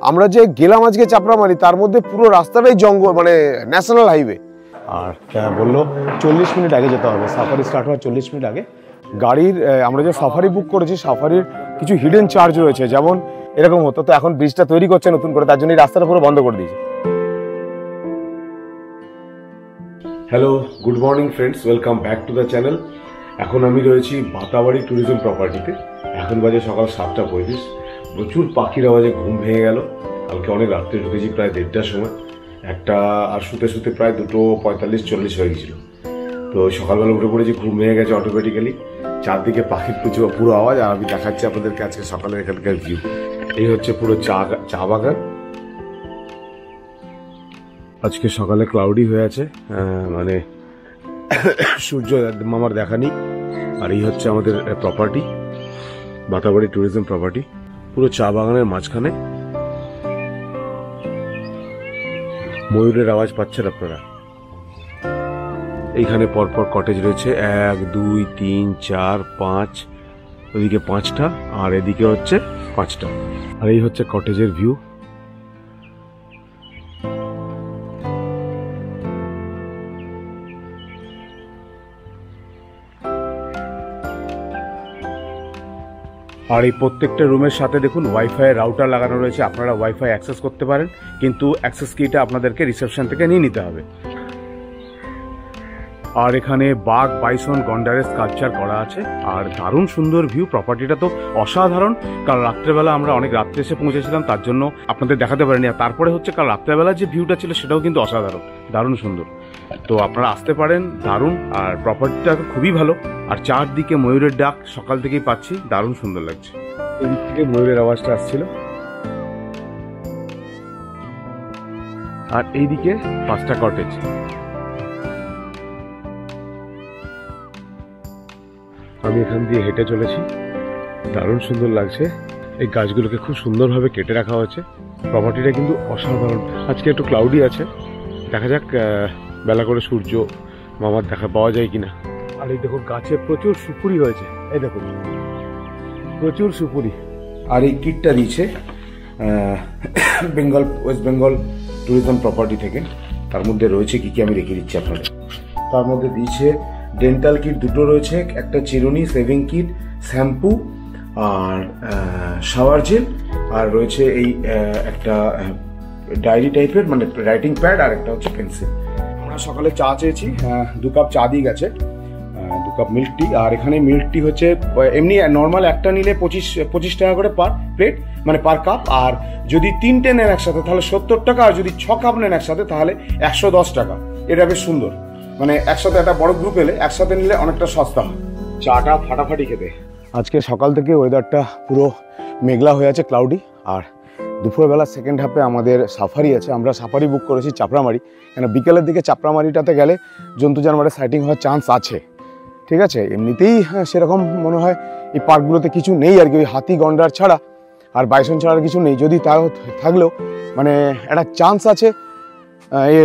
আমরা যে গেলাম আজকে চাপড়ামারি তার মধ্যে পুরো রাস্তাটাই জঙ্গল, মানে ন্যাশনাল হাইওয়ে। আর বললো 40 মিনিট আগে যেতে হবে, সাফারি স্টার্ট হওয়ার 40 মিনিট আগে। গাড়ির আমরা যে সাফারি বুক করেছি, সাফারির কিছু হিডেন চার্জ রয়েছে, যেমন এরকম হতো। তো এখন ব্রিজটা তৈরি করছে নতুন করে, তার জন্য এই রাস্তাটা পুরো বন্ধ করে দিয়েছে। Hello, good morning friends, welcome back to the channel. এখন আমি রয়েছি বাতাবাড়ি ট্যুরিজম প্রপার্টিতে। এখন বাজে সকাল 7:35। প্রচুর পাখির আওয়াজে ঘুম ভেঙে গেল। কালকে অনেক রাত্রে ঢুকেছি, প্রায় 1:30টার সময়। আর শুতে শুতে প্রায় 2:45-40 হয়ে গেছিল। তো সকালবেলা উঠে পড়েছি, ঘুম ভেঙে গেছে অটোমেটিক্যালি। চারদিকে পাখির পুরো আওয়াজ। আর আমি দেখাচ্ছি আপনাদেরকে আজকে সকালের এখানকার ভিউ। এই হচ্ছে পুরো চা বাগান। আজকে সকালে ক্লাউডি হয়ে আছে, মানে সূর্য মামার দেখা নেই। আর এই হচ্ছে আমাদের প্রপার্টি, বাতাবাড়ি ট্যুরিজম প্রপার্টি, পুরো চা বাগানের মাঝখানে। ময়ূরের আওয়াজ পাচ্ছেন আপনারা। এইখানে পরপর কটেজ রয়েছে, 1, 2, 3, 4, 5, ওদিকে 5টা, আর এদিকে হচ্ছে 5টা। আর এই হচ্ছে কটেজের ভিউ। আর এই প্রত্যেকটা রুমের সাথে দেখুন ওয়াইফাই রাউটার লাগানো রয়েছে, আপনারা ওয়াইফাই অ্যাক্সেস করতে পারেন, কিন্তু অ্যাক্সেস কিটা আপনাদেরকে রিসেপশন থেকে নিয়ে নিতে হবে। আর এখানে বাঘ, বাইসন, গন্ডারের স্কাল্পচার করা আছে। আর দারুণ সুন্দর ভিউ, প্রপার্টিটা তো অসাধারণ। কাল রাত্রেবেলা আমরা অনেক রাত্রে এসে পৌঁছেছিলাম, তার জন্য আপনাদের দেখাতে পারিনি। আর তারপরে হচ্ছে কাল রাত্রেবেলা যে ভিউটা ছিল সেটাও কিন্তু অসাধারণ, দারুণ সুন্দর। তো আপনারা আসতে পারেন, দারুণ। আর প্রপার্টিটা খুবই ভালো। আর চারদিকে ময়ূরের ডাক সকাল থেকেই পাচ্ছি, দারুণ সুন্দর লাগছে। এদিক থেকে ময়ূরের আওয়াজটা আসছিল। আর এইদিকে 5টা কটেজ। আমি এখান দিয়ে হেঁটে চলেছি, দারুণ সুন্দর লাগছে। এই গাছগুলোকে খুব সুন্দরভাবে কেটে রাখা হয়েছে। প্রপার্টিটা কিন্তু অসাধারণ। আজকে একটু ক্লাউডি আছে, দেখা যাক বেলা করে সূর্য মামার দেখা পাওয়া যায় কিনা। আর এই দেখো গাছে প্রচুর সুপুরি হয়েছে, এই দেখো প্রচুর সুপুরি। আর এই কিটটা দিয়েছে ওয়েস্ট বেঙ্গল ট্যুরিজম প্রপার্টি থেকে। তার মধ্যে রয়েছে কি কি আমি দেখিয়ে দিচ্ছি আপনাদের। তার মধ্যে দিয়েছে ডেন্টাল কিট 2টো রয়েছে, একটা চিরুনি, সেভিং কিট, শ্যাম্পু, আর শাওয়ার জেল, আর রয়েছে এই একটা ডায়েরি টাইপের, মানে রাইটিং প্যাড, আর একটা হচ্ছে পেন্সিল। আমরা সকালে চা চেয়েছি, 2 কাপ চা দিয়ে গেছে, 2 কাপ মিল্ক টি। আর এখানে মিল্ক টি হচ্ছে এমনি নর্মাল একটা নিলে 25 টাকা করে পার প্লেট, মানে পার কাপ। আর যদি 3টে নেন একসাথে তাহলে 70 টাকা, আর যদি 6 কাপ নেন একসাথে তাহলে 110 টাকা। এটা বেশ সুন্দর, মানে একসাথে একটা বড় গ্রুপ এলে একসাথে নিলে অনেকটা সস্তা হয়। চাটা ফাটাফাটি খেতে। আজকে সকাল থেকে ওয়েদারটা পুরো মেঘলা হয়ে আছে, ক্লাউডি। আর দুপুরবেলা সেকেন্ড হাফে আমাদের সাফারি আছে। আমরা সাফারি বুক করেছি চাপড়ামারি, কেন বিকেলের দিকে চাপড়ামারিটাতে গেলে জন্তু জানোয়ারের সাইটিং হওয়ার চান্স আছে। ঠিক আছে, এমনিতেই সেরকম মনে হয় এই পার্কগুলোতে কিছু নেই আর কি, ওই হাতি গন্ডার ছাড়া আর বাইসন ছাড়া কিছু নেই। যদি তাও থাকলেও মানে একটা চান্স আছে এই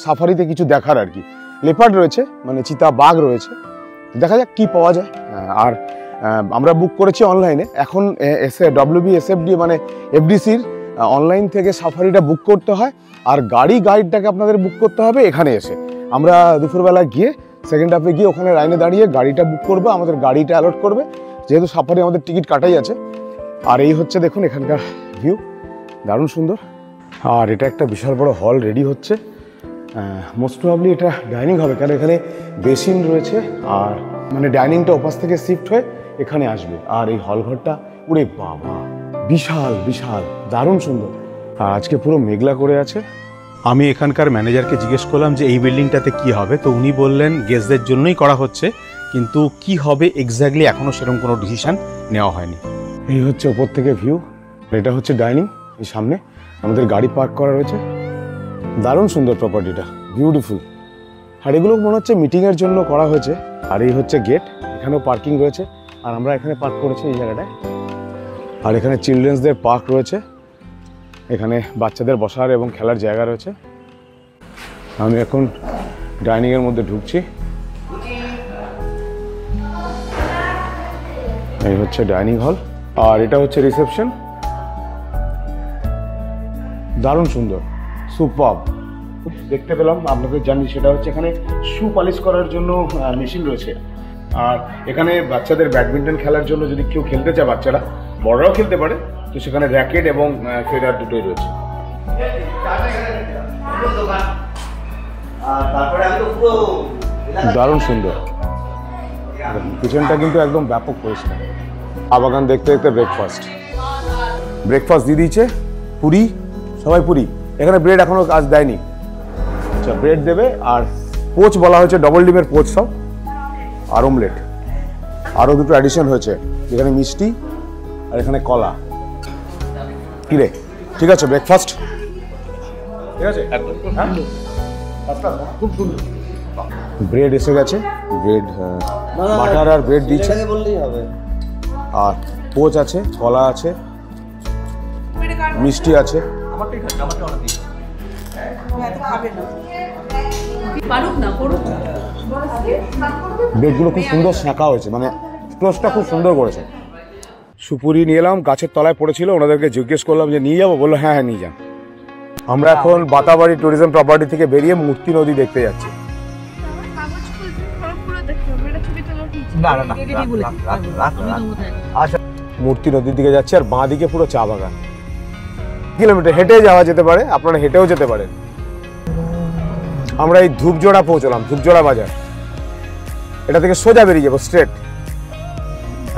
সাফারিতে কিছু দেখার আর কি। লেপার্ড রয়েছে, মানে চিতা বাঘ রয়েছে, দেখা যাক কি পাওয়া যায়। আর আমরা বুক করেছি অনলাইনে। এখন WBSFD মানে FDCর অনলাইন থেকে সাফারিটা বুক করতে হয়, আর গাইডটাকে আপনাদের বুক করতে হবে এখানে এসে। আমরা দুপুরবেলা গিয়ে সেকেন্ড হাফে গিয়ে ওখানে লাইনে দাঁড়িয়ে গাড়িটা বুক করবো, আমাদের গাড়িটা অ্যালট করবে, যেহেতু সাফারি আমাদের টিকিট কাটাই আছে। আর এই হচ্ছে দেখুন এখানকার ভিউ, দারুণ সুন্দর। আর এটা একটা বিশাল বড় হল রেডি হচ্ছে, মোস্ট প্রবাবলি এটা ডাইনিং হবে, কারণ এখানে বেসিন রয়েছে। আর মানে ডাইনিংটা ওপাশ থেকে শিফট হয়ে এখানে আসবে। আর এই হল ঘরটা পুরে বাবা বিশাল বিশাল, দারুণ সুন্দর। আর আজকে পুরো মেঘলা করে আছে। আমি এখানকার ম্যানেজারকে জিজ্ঞেস করলাম যে এই বিল্ডিংটাতে কি হবে, তো উনি বললেন গেস্টদের জন্যই করা হচ্ছে, কিন্তু কি হবে এক্স্যাক্টলি এখনো সেরকম কোনো ডিসিশন নেওয়া হয়নি। এই হচ্ছে ওপর থেকে ভিউ, এটা হচ্ছে ডাইনিং। এই সামনে আমাদের গাড়ি পার্ক করা রয়েছে, দারুণ সুন্দর প্রপার্টিটা, বিউটিফুল। আর এগুলো মনে হচ্ছে মিটিংয়ের জন্য করা হয়েছে। আর এই হচ্ছে গেট, এখানেও পার্কিং রয়েছে, আর আমরা এখানে পার্ক করেছি এই জায়গাটায়। আর এখানে চিলড্রেন্সদের পার্ক রয়েছে, এখানে বাচ্চাদের বসার এবং খেলার জায়গা রয়েছে। আমি এখন ডাইনিংয়ের মধ্যে ঢুকছি। এই হচ্ছে ডাইনিং হল, আর এটা হচ্ছে রিসেপশন। দারুণ সুন্দর, সুপার। দেখতে পেলাম, আপনাদের জানি সেটা হচ্ছে এখানে শু পলিশ করার জন্য মেশিন রয়েছে। আর এখানে বাচ্চাদের ব্যাডমিন্টন খেলার জন্য যদি কেউ খেলতে চায়, বাচ্চারা বড়রাও খেলতে পারে, তো সেখানে র্যাকেট এবং ফেদার দুটোই রয়েছে। দারুণ সুন্দর, কিচেনটা কিন্তু একদম ব্যাপক পরিষ্কার। চা বাগান দেখতে দেখতে ব্রেকফাস্ট দিয়ে দিয়েছে, পুরি, সবাই পুরি। এখানে ব্রেড এখনো কাজ দেয়নি, আচ্ছা ব্রেড দেবে। আর পোচ বলা হয়েছে, ডবল ডিমের পোচ সব, আর অমলেট। আরও দুটো অ্যাডিশন হয়েছে, এখানে মিষ্টি আর এখানে কলা। কিরে ঠিক আছে ব্রেকফাস্ট? ঠিক আছে, খুব সুন্দর। ব্রেড এসে গেছে, ব্রেড বাটার আর ব্রেড দিচ্ছে, আর পোচ আছে, কলা আছে, মিষ্টি আছে। ব্রেডগুলো খুব সুন্দর শাঁকা হয়েছে, মানে টোস্টটা খুব সুন্দর করেছে। সুপুরি নিয়ে এলাম, গাছের তলায় পড়েছিল, ওনাদেরকে জিজ্ঞেস করলাম যে নিয়ে যাবো, বললো হ্যাঁ হ্যাঁ নিয়ে যান। আমরা এখন বাতাবাড়ি ট্যুরিজম প্রপার্টি থেকে বেরিয়ে মূর্তি নদী দেখতে যাচ্ছি। মূর্তি নদীর দিকে যাচ্ছি, আর বাঁ দিকে পুরো চা বাগান। কিলোমিটার হেঁটে যাওয়া যেতে পারে, আপনারা হেঁটেও যেতে পারেন। আমরা এই ধূপজোড়া পৌঁছলাম, ধূপজোড়া বাজার। এটা থেকে সোজা বেরিয়ে যাবো স্ট্রেট।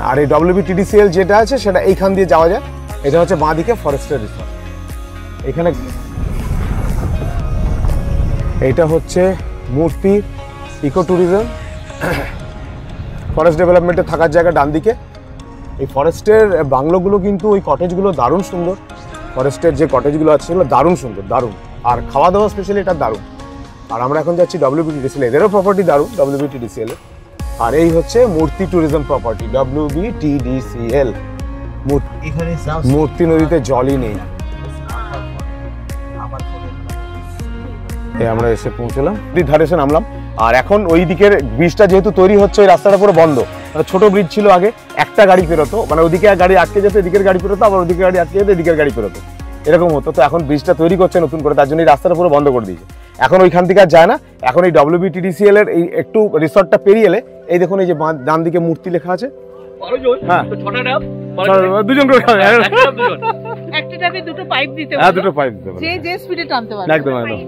আর এই WBTDCL যেটা আছে সেটা এইখান দিয়ে যাওয়া যায়। এটা হচ্ছে বাঁ দিকে ফরেস্টের রিসর্ট। এখানে এইটা হচ্ছে মূর্তি ইকো ট্যুরিজম, ফরেস্ট ডেভেলপমেন্টে থাকার জায়গা ডান দিকে। এই ফরেস্টের বাংলোগুলো কিন্তু, ওই কটেজগুলো দারুণ সুন্দর। ফরেস্টের যে কটেজগুলো আছে সেগুলো দারুণ সুন্দর, দারুণ। আর খাওয়া দাওয়া স্পেশালি এটা দারুণ। আর আমরা এখন যাচ্ছি WBTDCL, এদেরও প্রপার্টি দারুণ WBTDCL। আর এই হচ্ছে মূর্তি ট্যুরিজম প্রপার্টি WBTDCL। মূর্তি নদীতে জলই নেই। আমরা এসে পৌঁছলাম, ধারে এসে নামলাম। আর এখন ওই দিকের ব্রিজটা যেহেতু তৈরি হচ্ছে, ওই রাস্তাটা পুরো বন্ধ। ছোট ব্রিজ ছিল আগে, একটা গাড়ি পেরোতো, মানে ওদিকে গাড়ি আটকে যেত, এদিকের গাড়ি পেরোতো, আবার ওদিকে গাড়ি আটকে যেত, এদিকের গাড়ি পেরোতো, এরকম হতো। তো এখন ব্রিজটা তৈরি করছে নতুন করে, তার জন্য এই রাস্তাটা পুরো বন্ধ করে দিয়েছে। এখন ওইখান থেকে আর যায় না। এখন এই WBTDCL এর এই একটু রিসর্টটা পেরিয়ে এলে, এই দেখুন এই যে ডান দিকে মূর্তি লেখা আছে। হ্যাঁ, দুজন করে একটা টাকে দুটো পাইপ দিতে হবে। হ্যাঁ, দুটো পাইপ দিতে হবে, যে স্পিডে টানতে পারবে। একদম একদম,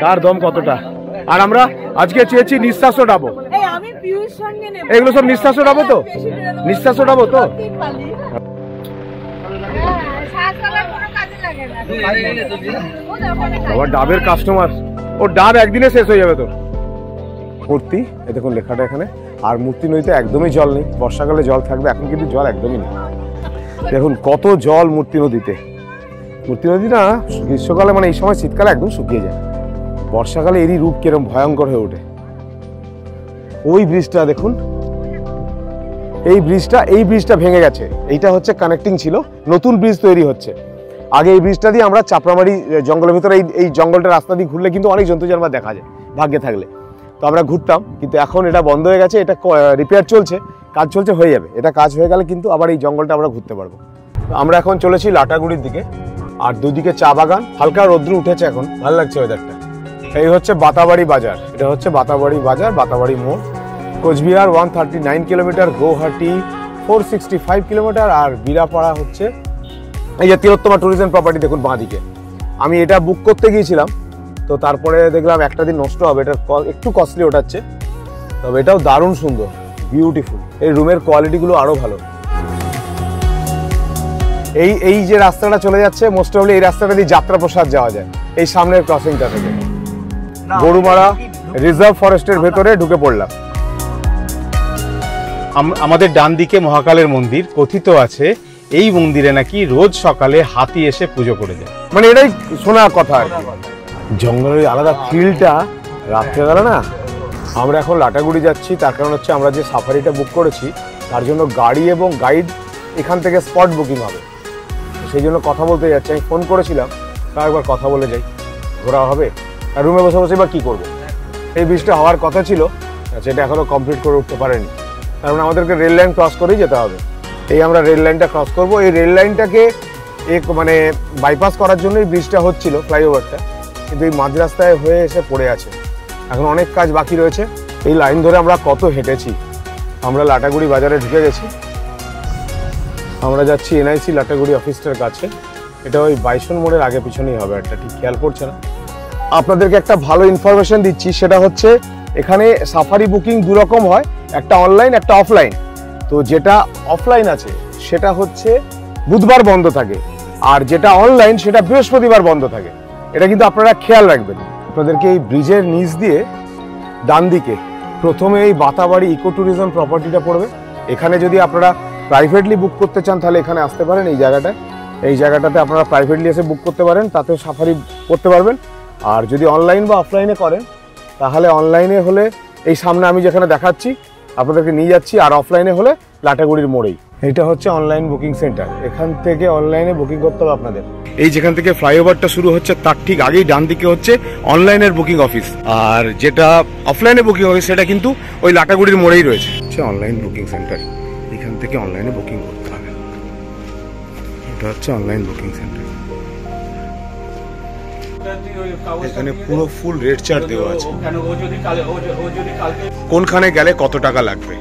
কার দম কতটা। আর আমরা আজকে চেয়েছি নিঃশ্বাস ডাবো। এই আমি পিউর সঙ্গে নেব, এগুলো সব নিঃশ্বাস ডাবো তো, নিঃশ্বাস ডাবো তো। আবার ডাবের কাস্টমার, ও ডাব একদিনে শেষ হয়ে যাবে তোর। মূর্তি, এই দেখুন লেখাটা এখানে। আর মূর্তি নদীতে একদমই জল নেই, বর্ষাকালে জল থাকবে, এখন কিন্তু জল একদমই নেই। দেখুন কত জল মূর্তি নদীতে। মূর্তি নদী না গ্রীষ্মকালে, মানে এই সময় শীতকালে একদম শুকিয়ে যায়, বর্ষাকালে এরই রূপ কিরম ভয়ঙ্কর হয়ে ওঠে। ওই ব্রিজটা দেখুন, এই ব্রিজটা ভেঙে গেছে। এইটা হচ্ছে কানেক্টিং ছিল, নতুন ব্রিজ তৈরি হচ্ছে। আগে এই ব্রিজটা দিয়ে আমরা চাপড়ামারি জঙ্গলের ভিতরে, এই জঙ্গলটা রাস্তা দিয়ে ঘুরলে কিন্তু অনেক জন্তু জানোয়ার দেখা যায়, ভাগ্যে থাকলে। তো আমরা ঘুরতাম, কিন্তু এখন এটা বন্ধ হয়ে গেছে, এটা রিপেয়ার চলছে, কাজ চলছে, হয়ে যাবে। এটা কাজ হয়ে গেলে কিন্তু আবার এই জঙ্গলটা আমরা ঘুরতে পারবো। আমরা এখন চলেছি লাটাগুড়ির দিকে, আর দুদিকে চা বাগান, হালকা রৌদ্র উঠেছে, এখন ভালো লাগছে ওয়েদারটা। এই হচ্ছে বাতাবাড়ি বাজার, এটা হচ্ছে বাতাবাড়ি বাজার, বাতাবাড়ি মোড়। কোচবিহার 139 কিলোমিটার, গৌহাটি 465 কিলোমিটার, আর বীরাপাড়া হচ্ছে এই যে তিলোত্তমা ট্যুরিজম প্রপার্টি দেখুন বাঁ দিকে। আমি এটা বুক করতে গিয়েছিলাম, তো তারপরে দেখলাম একটা দিন নষ্ট হবে, এটা একটু কস্টলি ওঠাচ্ছে, তবে এটাও দারুণ সুন্দর, বিউটিফুল। এই রুমের কোয়ালিটিগুলো আরও ভালো। এই যে রাস্তাটা চলে যাচ্ছে, মোস্ট প্রবাবলি এই রাস্তাটা দিয়ে যাত্রাপ্রসাদ যাওয়া যায়, এই সামনের ক্রসিংটা থেকে। গরুমারা রিজার্ভ ফরেস্টের ভেতরে ঢুকে পড়লাম। আমাদের ডান দিকে মহাকালের মন্দির, কথিত আছে এই মন্দিরে নাকি রোজ সকালে হাতি এসে পুজো করে যায়, মানে এটাই শোনা কথা আর কি। জঙ্গলের আলাদা ফিলটা রাত্রেবেলা না। আমরা এখন লাটাগুড়ি যাচ্ছি, তার কারণ হচ্ছে আমরা যে সাফারিটা বুক করেছি তার জন্য গাড়ি এবং গাইড এখান থেকে স্পট বুকিং হবে, সেই জন্য কথা বলতে যাচ্ছি। আমি ফোন করেছিলাম, তাও একবার কথা বলে যাই, ঘোরা হবে। আর রুমে বসে বসে এবার কী করবো। এই ব্রিজটা হওয়ার কথা ছিল, সেটা এখনও কমপ্লিট করে উঠতে পারেনি, কারণ আমাদেরকে রেল লাইন ক্রস করেই যেতে হবে। এই আমরা রেল লাইনটা ক্রস করবো। এই রেল লাইনটাকে মানে বাইপাস করার জন্যই ব্রিজটা হচ্ছিল, ফ্লাইওভারটা, কিন্তু এই মাঝ রাস্তায় হয়ে এসে পড়ে আছে। এখন অনেক কাজ বাকি রয়েছে। এই লাইন ধরে আমরা কত হেঁটেছি। আমরা লাটাগুড়ি বাজারে ঢুকে গেছি। আমরা যাচ্ছি এনআইসি লাটাগুড়ি অফিসটার কাছে। এটা ওই বাইসন মোড়ের আগে পিছনেই হবে, একটা ঠিক খেয়াল করছে না। আপনাদেরকে একটা ভালো ইনফরমেশন দিচ্ছি, সেটা হচ্ছে এখানে সাফারি বুকিং দুরকম হয়, একটা অনলাইন একটা অফলাইন। তো যেটা অফলাইন আছে সেটা হচ্ছে বুধবার বন্ধ থাকে, আর যেটা অনলাইন সেটা বৃহস্পতিবার বন্ধ থাকে। এটা কিন্তু আপনারা খেয়াল রাখবেন। আপনাদেরকে এই ব্রিজের নিচ দিয়ে ডান দিকে প্রথমে এই বাতাবাড়ি ইকো ট্যুরিজম প্রপার্টিটা পড়বে। এখানে যদি আপনারা প্রাইভেটলি বুক করতে চান তাহলে এখানে আসতে পারেন। এই জায়গাটাতে আপনারা প্রাইভেটলি এসে বুক করতে পারেন, তাতেও সাফারি করতে পারবেন। আর যদি অনলাইন বা অফলাইনে করেন তাহলে অনলাইনে হলে এই সামনে আমি যেখানে দেখাচ্ছি আপনাদেরকে নিয়ে যাচ্ছি, আর অফলাইনে হলে লাটাগুড়ির মোড়েই। এটা হচ্ছে অনলাইন বুকিং সেন্টার। এখান থেকে অনলাইনে বুকিং করতে হবে আপনাদের। এই যেখান থেকে ফ্লাইওভারটা শুরু হচ্ছে তার ঠিক আগেই ডান দিকে হচ্ছে অনলাইনের বুকিং অফিস, আর যেটা অফলাইনে বুকিং অফিস সেটা কিন্তু ওই লাটাগুড়ির মোড়েই রয়েছে। হচ্ছে অনলাইন বুকিং সেন্টার, এখান থেকে অনলাইনে বুকিং করতে হবে। এটা হচ্ছে অনলাইন বুকিং সেন্টার। এখানে পুরো ফুল রেট চার্ট দেওয়া আছে, কোনখানে গেলে কত টাকা লাগবে,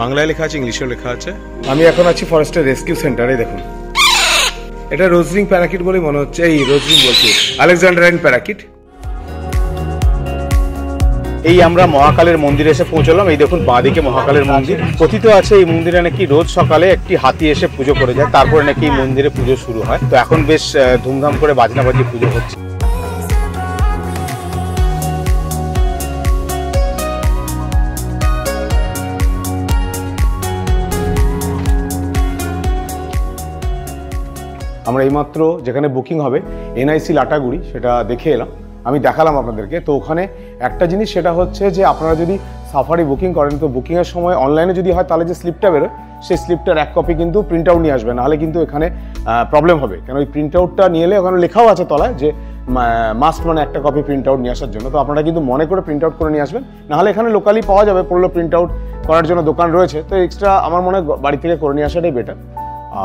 বাংলায় লেখা আছে, ইংলিশেও লেখা আছে। আমি এখন আছি ফরেস্টের রেস্কিউ সেন্টারে। দেখুন এটা রোজরিং প্যারাকিট বলে মনে হচ্ছে, এই রোজরিং বলছি আলেকজান্ডারাইন প্যারাকিট। এই আমরা মহাকালের মন্দিরে এসে পৌঁছলাম। এই দেখুন বাঁদিকে মহাকালের মন্দির। কথিত আছে এই মন্দিরে নাকি রোজ সকালে একটি হাতি এসে পুজো করে যায়, তারপরে নাকি এই মন্দিরে পুজো শুরু হয়। তো এখন বেশ ধুমধাম করে বাজনা বাজিয়ে পুজো হচ্ছে। আমরা এইমাত্র যেখানে বুকিং হবে এনআইসি লাটাগুড়ি সেটা দেখে এলাম, আমি দেখালাম আপনাদেরকে। তো ওখানে একটা জিনিস সেটা হচ্ছে যে আপনারা যদি সাফারি বুকিং করেন তো বুকিংয়ের সময় অনলাইনে যদি হয় তাহলে যে স্লিপটা বেরোয় সেই স্লিপটার এক কপি কিন্তু প্রিন্ট আউট নিয়ে আসবে, নাহলে কিন্তু এখানে প্রবলেম হবে। কেন ওই প্রিন্ট আউটটা নিয়ে এলে ওখানে লেখাও আছে তলায় যে মাস্ট মানে একটা কপি প্রিন্ট আউট নিয়ে আসার জন্য। তো আপনারা কিন্তু মনে করে প্রিন্ট আউট করে নিয়ে আসবেন, নাহলে এখানে লোকালি পাওয়া যাবে, পড়লো প্রিন্ট আউট করার জন্য দোকান রয়েছে। তো এক্সট্রা আমার মনে হয় বাড়ি থেকে করে নিয়ে আসাটাই বেটার।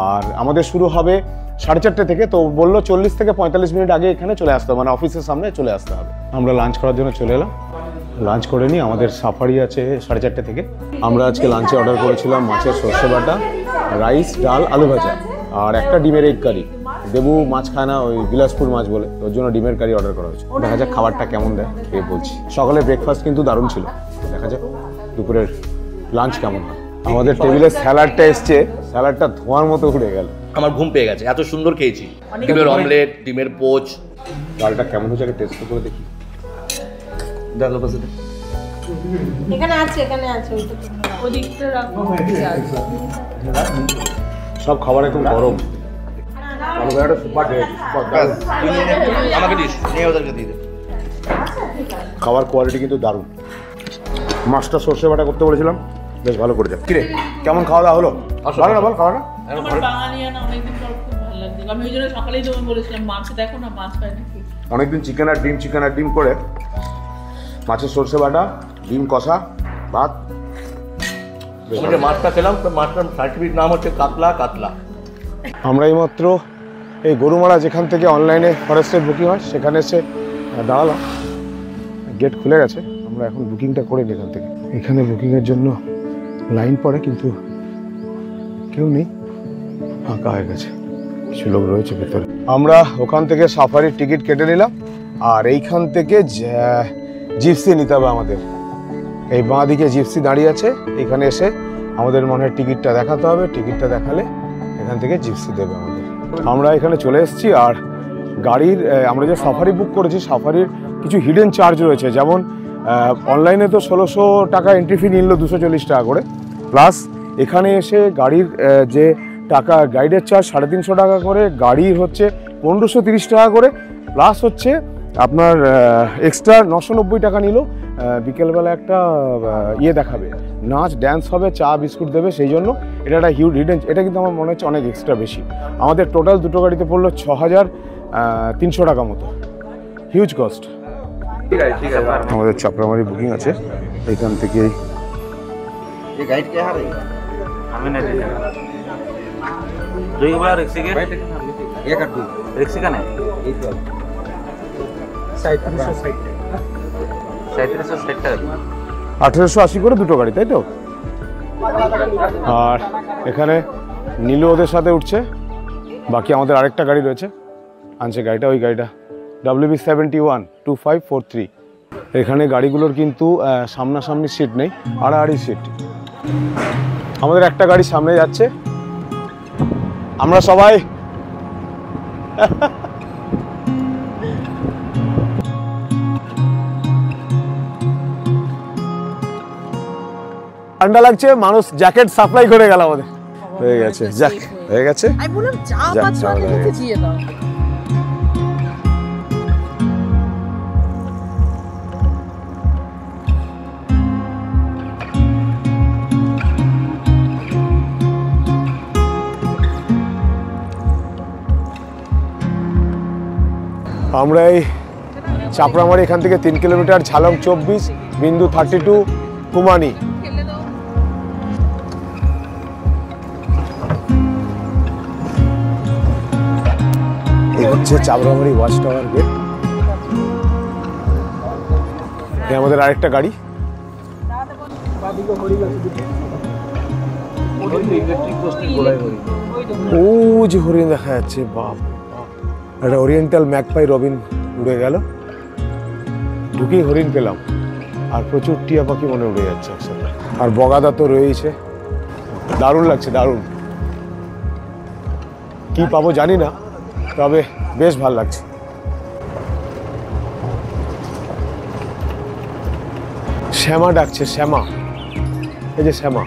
আর আমাদের শুরু হবে 4:30 থেকে, তো বললো 40 থেকে 45 মিনিট আগে এখানে চলে আসতে হবে, মানে অফিসের সামনে চলে আসতে হবে। আমরা লাঞ্চ করার জন্য চলে এলাম, লাঞ্চ করে নিই। আমাদের সাফারি আছে 4:30 থেকে। আমরা আজকে লাঞ্চে অর্ডার করেছিলাম মাছের সর্ষে বাটা, রাইস, ডাল, আলু ভাজা আর একটা ডিমের এগ কারি। দেবু মাছ খায় না, ওই বিলাসপুর মাছ বলে, ওর জন্য ডিমের কারি অর্ডার করা হয়েছে। দেখা যাক খাবারটা কেমন দেয়, খেয়ে বলছি। সকালে ব্রেকফাস্ট কিন্তু দারুণ ছিল, দেখা যাক দুপুরের লাঞ্চ কেমন হয়। আমাদের টেবিলে স্যালাডটা এসছে, স্যালাডটা ধোঁয়ার মতো উড়ে গেল। আমার ঘুম পেয়ে গেছে, এত সুন্দর খেয়েছি। ডিমের অমলেট, ডিমের পোচ। ডালটা কেমন হচ্ছে আগে টেস্ট করে দেখি। দেখো পাশে এখানে আছে ওদিকটা রাখো। সব খাবার একদম গরম। আমাকে দিস, নিয়ে ওদেরকে দিয়ে দে। খাবার কোয়ালিটি কিন্তু দারুণ। মাছটা সর্ষে বাটা করতে বলেছিলাম, বেশ ভালো করে যায়। কিরে কেমন খাওয়া দাওয়া হলো? ভালো না বল খাওয়াটা? আমার বাঙালিয়ানা অনেকদিন পর খুব ভালো লাগছে। আমি ওই জন্য সকালেই তোমাকে বলেছিলাম মাছ দেখো না, মাছ পাই নাকি। অনেকদিন চিকেন আর ডিম করে মাছের সর্ষে বাটা, ডিম কষা, ভাত। আমি যে মাছটা খেলাম, তো মাছটার সার্টিফিকেট নাম হচ্ছে কাতলা। আমরা এইমাত্র এই গরুমারা যেখান থেকে অনলাইনে ফরেস্টের বুকিং হয় সেখানে এসে দাঁড়ালাম। গেট খুলে গেছে, আমরা এখন বুকিংটা করে নিই এখান থেকে। এখানে বুকিংয়ের জন্য লাইন পড়ে কিন্তু কেউ নেই, ফাঁকা হয়ে গেছে, কিছু লোক রয়েছে ভেতরে। আমরা ওখান থেকে সাফারির টিকিট কেটে নিলাম, আর এইখান থেকে জিপসি নিতে হবে আমাদের। এই বাঁ দিকে জিপসি দাঁড়িয়ে আছে, এখানে এসে আমাদের মনে হয় টিকিটটা দেখাতে হবে। টিকিটটা দেখালে এখান থেকে জিপসি দেবে আমাদের। আমরা এখানে চলে এসেছি, আর গাড়ির আমরা যে সাফারি বুক করেছি সাফারির কিছু হিডেন চার্জ রয়েছে। যেমন অনলাইনে তো 1600 টাকা এন্ট্রি ফি নিল, 240 টাকা করে, প্লাস এখানে এসে গাড়ির যে টাকা গাইডের চার্জ 350 টাকা করে, গাড়ির হচ্ছে 1530 টাকা করে, প্লাস হচ্ছে আপনার এক্সট্রা 990 টাকা নিল। বিকেলবেলা একটা দেখাবে, নাচ ড্যান্স হবে, চা বিস্কুট দেবে, সেই জন্য এটা একটা হিউজ হিডেন। এটা কিন্তু আমার মনে হচ্ছে অনেক এক্সট্রা বেশি। আমাদের টোটাল দুটো গাড়িতে পড়লো 6300 টাকা মতো, হিউজ কস্ট। ঠিক আছে আমাদের চাপড়ামারি বুকিং আছে এইখান থেকেই। গাইড কে হারে আমি না দিই দুই বার এক সেকেন্ড एक और 2 रिक्शा का नहीं ये तो 3760 টাকা 1880 করে দুটো গাড়ি, তাই তো? আর এখানে নীলু ওদের সাথে উঠছে, বাকি আমাদের আরেকটা গাড়ি রয়েছে, আনছে গাড়িটা, ওই গাড়িটা WB712543। এখানে গাড়িগুলোর কিন্তু সামনাসামনি সিট নেই, আড়াআড়ি সিট। আমাদের একটা গাড়ি সামনে যাচ্ছে, আমরা সবাই ঠান্ডা লাগছে, মানুষ জ্যাকেট সাপ্লাই করে গেল আমাদের। হয়ে গেছে, যাক হয়ে গেছে। আমি বললাম যা পাচ্ছ আগে মুখে দিয়ে দাও। আমরা এই চাপড়ামারি এখান থেকে 3 কিলোমিটার, ঝালং 24, বিন্দু 32, কুমানি। এই হচ্ছে চাপড়ামারি ওয়াচ টাওয়ার গেট। এই আমাদের আরেকটা গাড়ি। ও যে হরিণ দেখা যাচ্ছে, বাপ, একটা ওরিয়েন্টাল ম্যাকপাই রবিন উড়ে গেল, ঢুকেই হরিণ পেলাম, আর প্রচুর টিয়া পাখি মনে উড়ে যাচ্ছে একসাথে, আর বগাদা তো রয়েছে। দারুণ লাগছে, দারুণ। কি পাবো জানি না, তবে বেশ ভালো লাগছে। শ্যামা ডাকছে, শ্যামা, এই যে শ্যামা।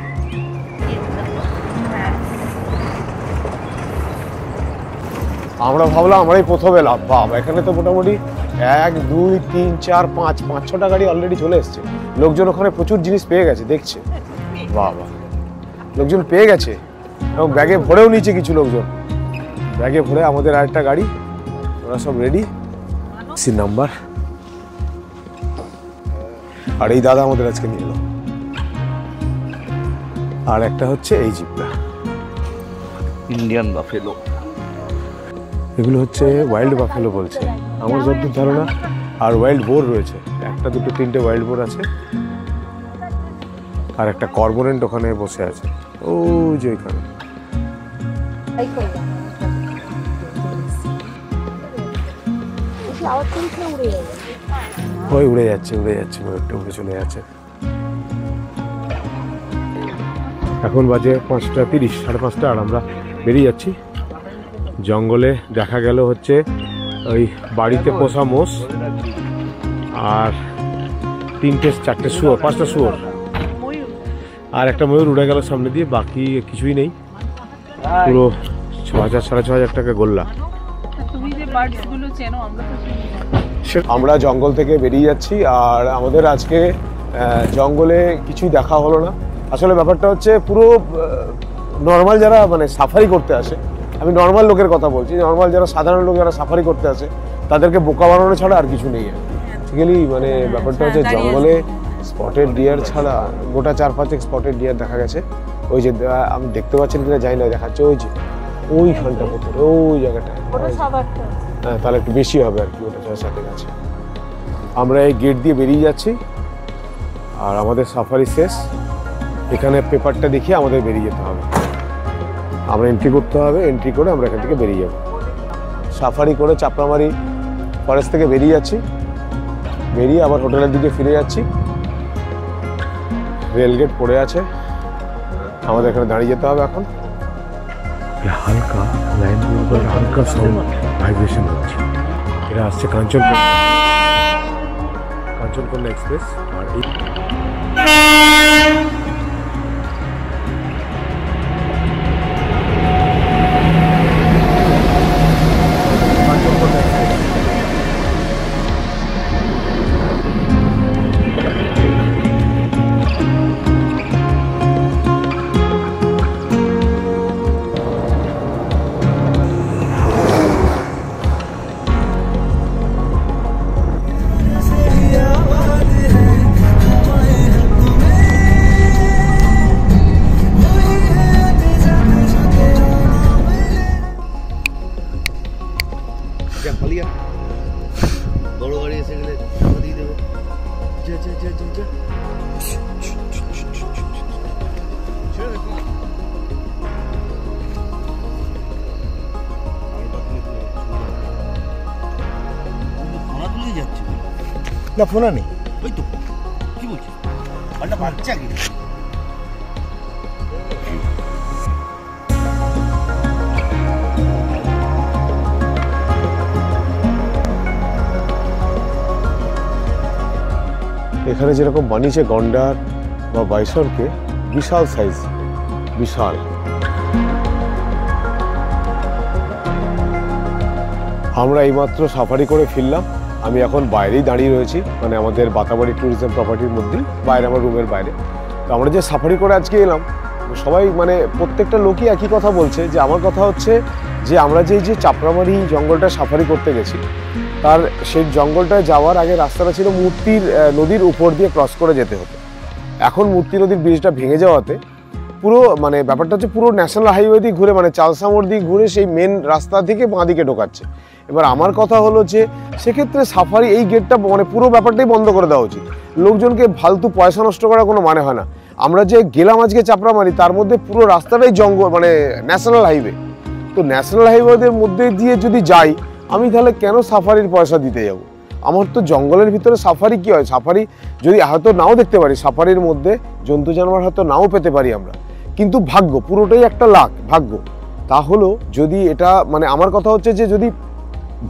আমরা ভাবলাম আমরাই প্রথম এলাম, বাবা এখানে তো মোটামুটি 1 2 3 4 5 5-6টা গাড়ি অলরেডি চলে এসছে। লোকজন ওখানে প্রচুর জিনিস পেয়ে গেছে, দেখছে, বাবা লোকজন পেয়ে গেছে, এবং ব্যাগে ভরেও নিয়েছে কিছু লোকজন, ব্যাগে ভরে। আমাদের আরেকটা গাড়ি, ওরা সব রেডি, সি নাম্বার। আর এই দাদা আমাদের আজকে নিয়ে এলো। আর একটা হচ্ছে এই জিপটা, ইন্ডিয়ান বাফেলো। এগুলো হচ্ছে ওয়াইল্ড বাফেলো বলছে আমার যতদূর ধারণা। আর ওয়াইল্ড বোর রয়েছে, 1 2 3টে ওয়াইল্ড বোর আছে, আর একটা কর্মোরেন্ট ওখানে বসে আছে, ও যে ওইখানে। ওই উড়ে যাচ্ছে, উড়ে যাচ্ছে, ময়ূরটা উড়ে চলে যাচ্ছে। এখন বাজে 5:30, 5:30, আর আমরা বেরিয়ে যাচ্ছি। জঙ্গলে দেখা গেল হচ্ছে ওই বাড়িতে পোষা মোষ, আর 3টে 4টে শুয়োর, 5টা শুয়োর, আর একটা ময়ূর উড়ে গেল সামনে দিয়ে। বাকি কিছুই নেই, পুরো 6,000 6,500 টাকা গোল্লা। আমরা জঙ্গল থেকে বেরিয়ে যাচ্ছি, আর আমাদের আজকে জঙ্গলে কিছুই দেখা হলো না। আসলে ব্যাপারটা হচ্ছে পুরো নর্মাল যারা মানে সাফারি করতে আসে, আমি নর্মাল লোকের কথা বলছি, নর্মাল যারা সাধারণ লোক যারা সাফারি করতে আসে তাদেরকে বোকা বানানো ছাড়া আর কিছু নেই। অ্যাকচুয়ালি মানে ব্যাপারটা হচ্ছে জঙ্গলে স্পটেড ডিয়ার ছাড়া গোটা 4-5 স্পটেড ডিয়ার দেখা গেছে। ওই যে আমি দেখতে পাচ্ছেন কিনা জানি না, দেখাচ্ছে ওই যে ওইখানটা ভেতরে ওই জায়গাটায়, হ্যাঁ তাহলে একটু বেশি হবে আর কি, ওটা 6-7 আছে। আমরা এই গেট দিয়ে বেরিয়ে যাচ্ছি, আর আমাদের সাফারি শেষ। এখানে পেপারটা দেখিয়ে আমাদের বেরিয়ে যেতে হবে, আমরা এন্ট্রি করতে হবে, এন্ট্রি করে আমরা এখান থেকে বেরিয়ে যাব। সাফারি করে চাপড়ামারি ফরেস্ট থেকে বেরিয়ে যাচ্ছি, বেরিয়ে আবার হোটেলের দিকে ফিরে যাচ্ছি। রেলগেট পড়ে আছে, আমাদের এখানে দাঁড়িয়ে যেতে হবে এখন। হালকা লাইনগুলোর হালকা সাউন্ড ভাইব্রেশন হচ্ছে, এটা আসছে কাঞ্চনকন্যা এক্সপ্রেস। আর এই গিয়া বড় গাড়ি এসে গেলে টাকা দিয়ে দেবো। যা যা যা যা যা ফোনা তুলে যাচ্ছে না ফোনা নেই। ওই তো কি বলছিস পাল্টা বাচ্চা কি এখানে যেরকম বানিয়েছে গন্ডার বা বাইসনকে, বিশাল সাইজ, বিশাল। আমরা এইমাত্র সাফারি করে ফিরলাম। আমি এখন বাইরেই দাঁড়িয়ে রয়েছি, মানে আমাদের বাতাবাড়ি ট্যুরিজম প্রপার্টির মধ্যেই, বাইরে আমার রুমের বাইরে। তো আমরা যে সাফারি করে আজকে এলাম, সবাই মানে প্রত্যেকটা লোকই একই কথা বলছে, যে আমার কথা হচ্ছে যে আমরা যে চাপড়ামারি জঙ্গলটা সাফারি করতে গেছি, তার সেই জঙ্গলটায় যাওয়ার আগে রাস্তাটা ছিল মূর্তির নদীর উপর দিয়ে ক্রস করে যেতে হতো। এখন মূর্তি নদীর ব্রিজটা ভেঙে যাওয়াতে পুরো মানে ব্যাপারটা হচ্ছে পুরো ন্যাশনাল হাইওয়ে দিয়ে ঘুরে, মানে চালসা মোড় দিয়ে ঘুরে সেই মেন রাস্তা থেকে বাঁ দিকে ঢোকাচ্ছে। এবার আমার কথা হলো যে সেক্ষেত্রে সাফারি এই গেটটা মানে পুরো ব্যাপারটাই বন্ধ করে দেওয়া উচিত। লোকজনকে ফালতু পয়সা নষ্ট করার কোনো মানে হয় না। আমরা যে গেলাম আজকে চাপড়ামারি, তার মধ্যে পুরো রাস্তাটাই জঙ্গল, মানে ন্যাশনাল হাইওয়ে। তো ন্যাশনাল হাইওয়েদের মধ্যে দিয়ে যদি যাই, আমি তাহলে কেন সাফারির পয়সা দিতে যাব? আমার তো জঙ্গলের ভিতরে সাফারি কি হয়, সাফারি যদি হয়তো নাও দেখতে পারি, সাফারির মধ্যে জন্তু জানোয়ার হয়তো নাও পেতে পারি আমরা, কিন্তু ভাগ্য, পুরোটাই একটা লাক, ভাগ্য। তা হলো যদি এটা মানে আমার কথা হচ্ছে যে যদি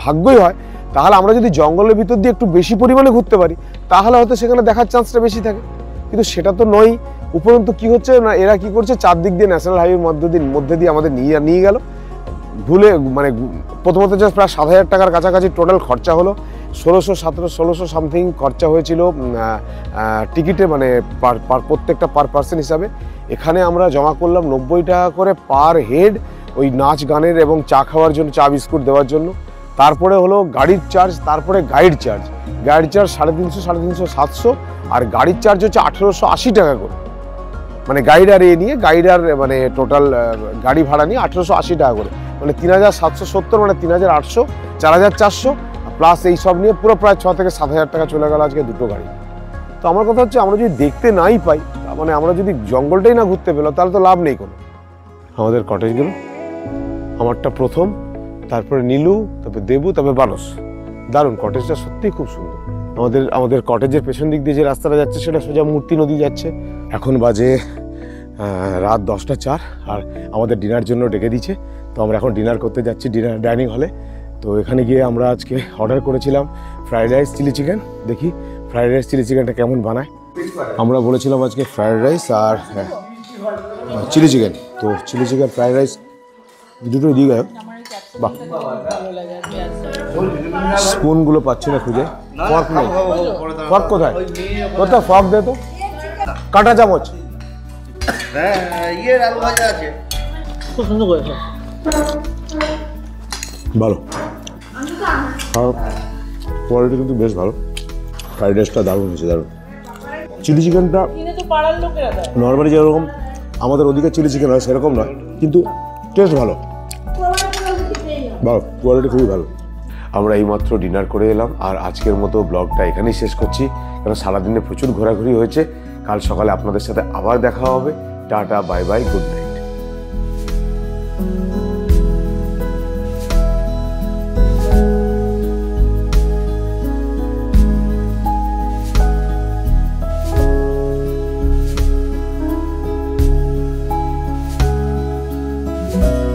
ভাগ্যই হয়, তাহলে আমরা যদি জঙ্গলের ভিতর দিয়ে একটু বেশি পরিমাণে ঘুরতে পারি, তাহলে হয়তো সেখানে দেখার চান্সটা বেশি থাকে। কিন্তু সেটা তো নয়। উপরন্তু কি হচ্ছে না, এরা কি করছে, চারদিক দিয়ে ন্যাশনাল হাইওয়ের মধ্যে দিয়ে আমাদের নিয়ে গেল ভুলে। মানে প্রথমত যে প্রায় 7,000 টাকার কাছাকাছি টোটাল খরচা হলো। 1600 সামথিং খরচা হয়েছিল টিকিটে, মানে প্রত্যেকটা পার পার্সন হিসাবে। এখানে আমরা জমা করলাম 90 টাকা করে পার হেড, ওই নাচ গানের এবং চা খাওয়ার জন্য, চা বিস্কুট দেওয়ার জন্য। তারপরে হলো গাড়ির চার্জ, তারপরে গাইড চার্জ। গাইড চার্জ 350, 700, আর গাড়ির চার্জ হচ্ছে 1880 টাকা করে। মানে গাইড আর নিয়ে, গাইড আর মানে টোটাল গাড়ি ভাড়া নিয়ে 1880 টাকা করে, মানে 3770, মানে 3800, 4400 প্লাস এই সব নিয়ে পুরো প্রায় 6 থেকে 7,000 টাকা চলে গেল আজকে দুটো গাড়ি। তো আমার কথা হচ্ছে আমরা যদি দেখতে নাই পাই, মানে আমরা যদি জঙ্গলটাই না ঘুরতে পেলাম, তাহলে তো লাভ নেই কোনো। আমাদের কটেজগুলো, আমারটা প্রথম, তারপরে নীলু, তারপরে দেবু, তারপরে বানস। দারুণ কটেজটা, সত্যিই খুব সুন্দর। আমাদের কটেজের পেছন দিক দিয়ে যে রাস্তাটা যাচ্ছে, সেটা সোজা মূর্তি নদী যাচ্ছে। এখন বাজে রাত 10টা 4, আর আমাদের ডিনার জন্য ডেকে দিচ্ছে। তো আমরা এখন ডিনার করতে যাচ্ছি ডাইনিং হলে। তো এখানে গিয়ে আমরা আজকে অর্ডার করেছিলাম ফ্রাইড রাইস, চিলি চিকেন। দেখি ফ্রাইড রাইস চিলি চিকেনটা কেমন বানায়। আমরা বলেছিলাম আজকে ফ্রাইড রাইস আর চিলি চিকেন। তো চিলি চিকেন, ফ্রাইড রাইস দুটোই দিয়ে গেল। বাহ, স্পুনগুলো পাচ্ছি না খুঁজে। ফর্ক নেই, ফর্ক কোথায়? কোথায় ফর্ক দে তো, কাঁটা চামচ। আলু ভাজা আছে, খুব সুন্দর করেছে। ভালো, আর কোয়ালিটি কিন্তু বেশ ভালো। ফ্রাইড রাইসটা দারুণ হয়েছে, দারুণ। চিলি চিকেনটা নর্মালি যেরকম আমাদের ওদিকে চিলি চিকেন হয় সেরকম নয়, কিন্তু টেস্ট ভালো, ভালো, কোয়ালিটি খুবই ভালো। আমরা এইমাত্র ডিনার করে এলাম, আর আজকের মতো ব্লগটা এখানেই শেষ করছি, কারণ সারাদিনে প্রচুর ঘোরাঘুরি হয়েছে। কাল সকালে আপনাদের সাথে আবার দেখা হবে। Tata, bye bye, good night. you.